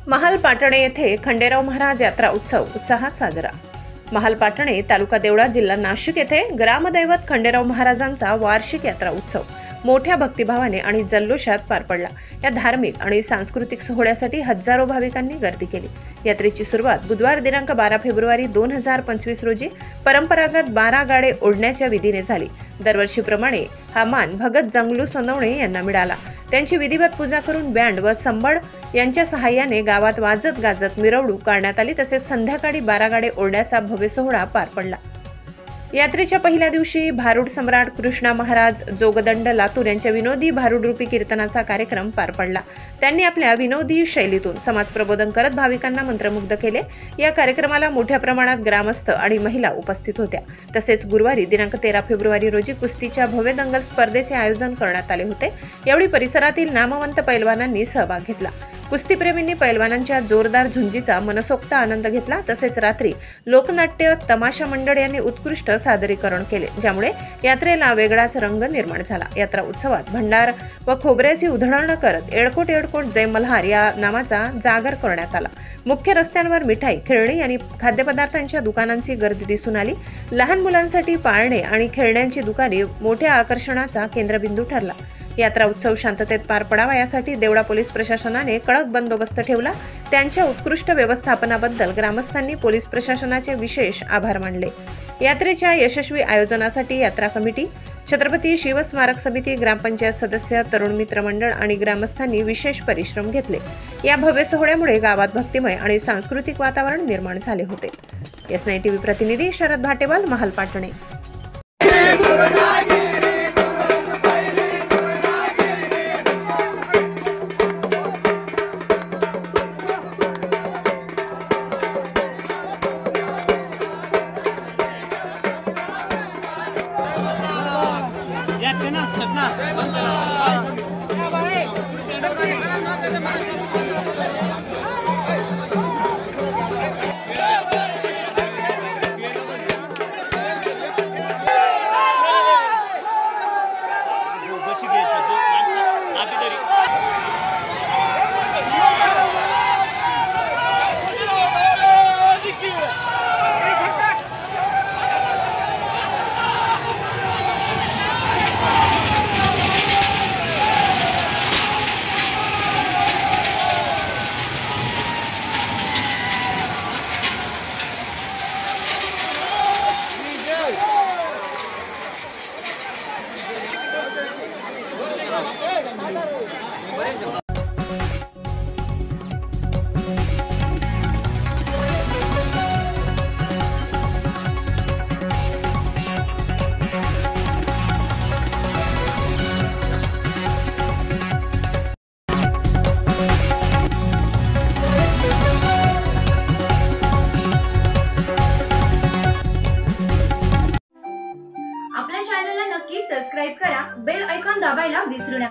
महालपाटणे येथे खंडेराव महाराज यात्रा उत्सव उत्साहात साजरा। महालपाटणे तालुका देवळा जिल्हा नाशिक येथे ग्रामदैवत खंडेराव महाराजांचा वार्षिक यात्रा उत्सव मोठ्या भक्तिभावाने आणि जल्लोषात पार पडला। या धार्मिक आणि सांस्कृतिक सोहळ्यासाठी हजारो भाविकांनी गर्दी केली। यात्रेची सुरुवात बुधवार दिनांक 12 फेब्रुवारी 2025 रोजी परंपरागत 12 गाडे ओढण्याच्या विधीने झाली। दरवर्षीप्रमाणे हा मान भगत जंगलू सोनवणे यांना मिळाला। त्यांची विधिवत पूजा करून बँड व संबळ यांच्या सहाय्याने गावात वाजत गाजत मिरवणूक काढण्यात आली। तसेच संध्याकाळी 12 गाडे ओढण्याचा भव्य सोहळा पार पडला। यात्रेच्या पहिल्या दिवशी भारूड सम्राट कृष्णा महाराज जोगदंड लातूर यांच्या विनोदी भारूड रूपी कीर्तनाचा कार्यक्रम पार पडला। त्यांनी आपल्या विनोदी शैलीतून समाज प्रबोधन करत भाविकांना मंत्रमुग्ध केले। या कार्यक्रमाला मोठ्या प्रमाणात ग्रामस्थ आणि महिला उपस्थित होत्या। तसेच गुरुवारी दिनांक 13 फेब्रुवारी रोजी कुस्तीच्या भव्य दंगल स्पर्धेचे आयोजन करण्यात आले होते। यावेळी परिसरातील नामवंत पैलवानांनी सहभाग घेतला। कुस्तीप्रेमींनी पैलवानांच्या जोरदार झुंजीचा मनसोक्त आनंद घेतला। तसेच रात्री लोकनाट्य तमाशा मंडळ यांनी उत्कृष्ट सादरीकरण केले, ज्यामुळे यात्रेला वेगळाच रंग निर्माण झाला। यात्रा उत्सवात भंडार व खोबऱ्याची उधळण करत एडकोट एडकोट जय मल्हार या नामाचा जागर करण्यात आला। मुख्य रस्त्यांवर मिठाई, खेळणी आणि खाद्यपदार्थांच्या दुकानांची गर्दी दिसून आली। लहान मुलांसाठी पाळणे आणि खेळण्यांची दुकाने मोठ्या आकर्षणाचा केंद्रबिंदू ठरला। यात्रा उत्सव शांततेत पार पडावा यासाठी देवळा पोलीस प्रशासनाने कडक बंदोबस्त ठेवला। त्यांच्या उत्कृष्ट व्यवस्थापनाबद्दल ग्रामस्थांनी पोलीस प्रशासनाचे विशेष आभार मानले। यात्रेच्या यशस्वी आयोजनासाठी यात्रा कमिटी, छत्रपती शिवस्मारक समिती, ग्रामपंचायत सदस्य, तरुण मित्र मंडळ आणि ग्रामस्थांनी विशेष परिश्रम घेतले। या भव्य सोहळ्यामुळे गावात भक्तिमय आणि सांस्कृतिक वातावरण निर्माण झाले होते। S9 TV प्रतिनिधी शरद भाटेवाल, महालपाटणे। आपल्या चॅनलला नक्की सबस्क्राइब करा, बेल आयकॉन दाबायला विसरू नका।